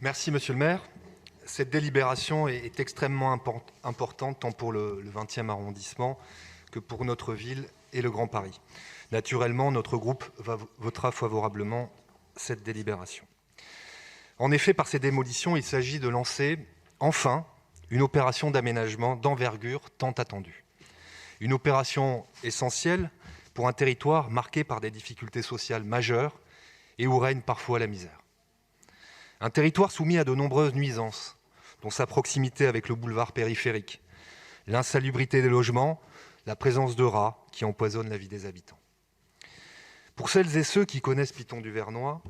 Merci, monsieur le maire. Cette délibération est extrêmement importante tant pour le 20e arrondissement que pour notre ville et le Grand Paris. Naturellement, notre groupe votera favorablement cette délibération. En effet, par ces démolitions, il s'agit de lancer, enfin, une opération d'aménagement d'envergure tant attendue. Une opération essentielle pour un territoire marqué par des difficultés sociales majeures et où règne parfois la misère. Un territoire soumis à de nombreuses nuisances, dont sa proximité avec le boulevard périphérique, l'insalubrité des logements, la présence de rats qui empoisonnent la vie des habitants. Pour celles et ceux qui connaissent Piton-du-Vernois,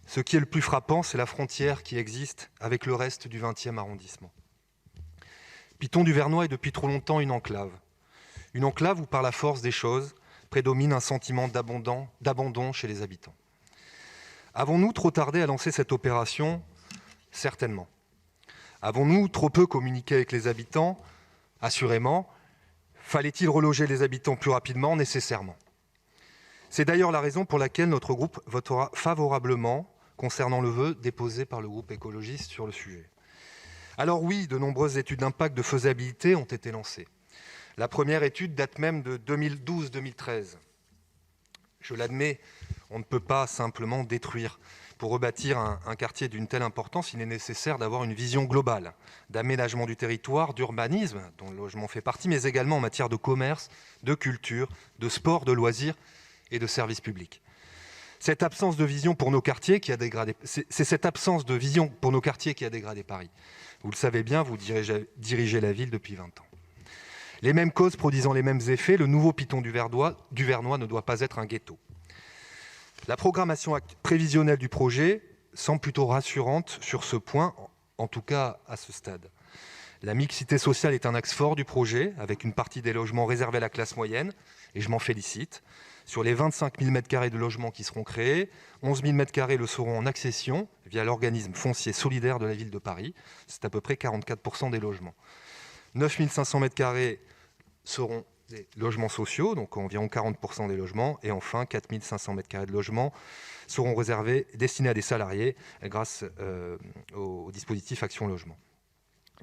ce qui est le plus frappant, c'est la frontière qui existe avec le reste du 20e arrondissement. Piton-du-Vernois est depuis trop longtemps une enclave où, par la force des choses, prédomine un sentiment d'abandon chez les habitants. Avons-nous trop tardé à lancer cette opération ? Certainement. Avons-nous trop peu communiqué avec les habitants ? Assurément. Fallait-il reloger les habitants plus rapidement ? Nécessairement. C'est d'ailleurs la raison pour laquelle notre groupe votera favorablement concernant le vœu déposé par le groupe écologiste sur le sujet. Alors oui, de nombreuses études d'impact de faisabilité ont été lancées. La première étude date même de 2012-2013. Je l'admets, on ne peut pas simplement détruire. Pour rebâtir un quartier d'une telle importance, il est nécessaire d'avoir une vision globale d'aménagement du territoire, d'urbanisme, dont le logement fait partie, mais également en matière de commerce, de culture, de sport, de loisirs et de services publics. Cette absence de vision pour nos quartiers qui a dégradé, c'est cette absence de vision pour nos quartiers qui a dégradé Paris. Vous le savez bien, vous dirigez la ville depuis 20 ans. Les mêmes causes produisant les mêmes effets, le nouveau Piton-du-Vernois ne doit pas être un ghetto. La programmation prévisionnelle du projet semble plutôt rassurante sur ce point, en tout cas à ce stade. La mixité sociale est un axe fort du projet, avec une partie des logements réservés à la classe moyenne, et je m'en félicite. Sur les 25 000 m² de logements qui seront créés, 11 000 m² le seront en accession via l'organisme foncier solidaire de la ville de Paris. C'est à peu près 44% des logements. 9 500 m² seront des logements sociaux, donc environ 40% des logements. Et enfin, 4 500 m² de logements seront réservés, destinés à des salariés grâce au dispositif Action Logement.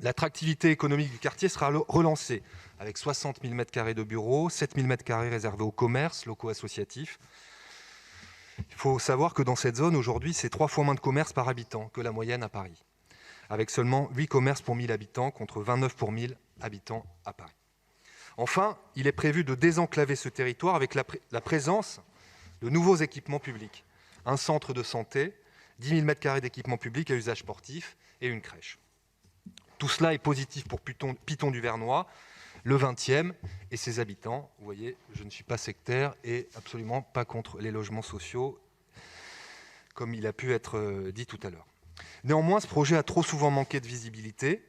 L'attractivité économique du quartier sera relancée avec 60 000 m² de bureaux, 7 000 m² réservés aux commerces, locaux associatifs. Il faut savoir que dans cette zone, aujourd'hui, c'est 3 fois moins de commerces par habitant que la moyenne à Paris, avec seulement 8 commerces pour 1000 habitants contre 29 pour 1000 habitants à Paris. Enfin, il est prévu de désenclaver ce territoire avec la présence de nouveaux équipements publics. Un centre de santé, 10 000 m² d'équipements publics à usage sportif et une crèche. Tout cela est positif pour Piton-du-Vernois, le 20e et ses habitants. Vous voyez, je ne suis pas sectaire et absolument pas contre les logements sociaux, comme il a pu être dit tout à l'heure. Néanmoins, ce projet a trop souvent manqué de visibilité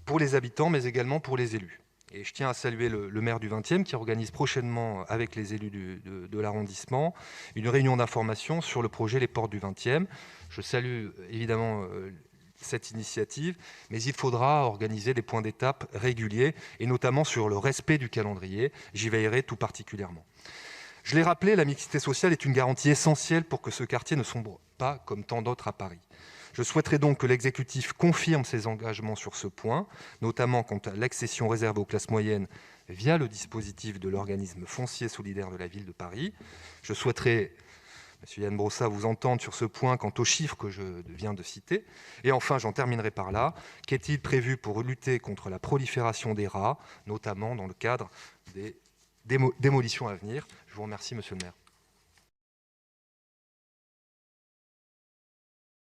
pour les habitants, mais également pour les élus. Et je tiens à saluer le maire du 20e qui organise prochainement avec les élus de l'arrondissement une réunion d'information sur le projet Les Portes du 20e. Je salue évidemment cette initiative, mais il faudra organiser des points d'étape réguliers et notamment sur le respect du calendrier. J'y veillerai tout particulièrement. Je l'ai rappelé, la mixité sociale est une garantie essentielle pour que ce quartier ne sombre pas comme tant d'autres à Paris. Je souhaiterais donc que l'exécutif confirme ses engagements sur ce point, notamment quant à l'accession réservée aux classes moyennes via le dispositif de l'organisme foncier solidaire de la ville de Paris. Je souhaiterais, M. Yann Brossat, vous entendre sur ce point quant aux chiffres que je viens de citer. Et enfin, j'en terminerai par là. Qu'est-il prévu pour lutter contre la prolifération des rats, notamment dans le cadre des démolitions à venir ? Je vous remercie, Monsieur le maire.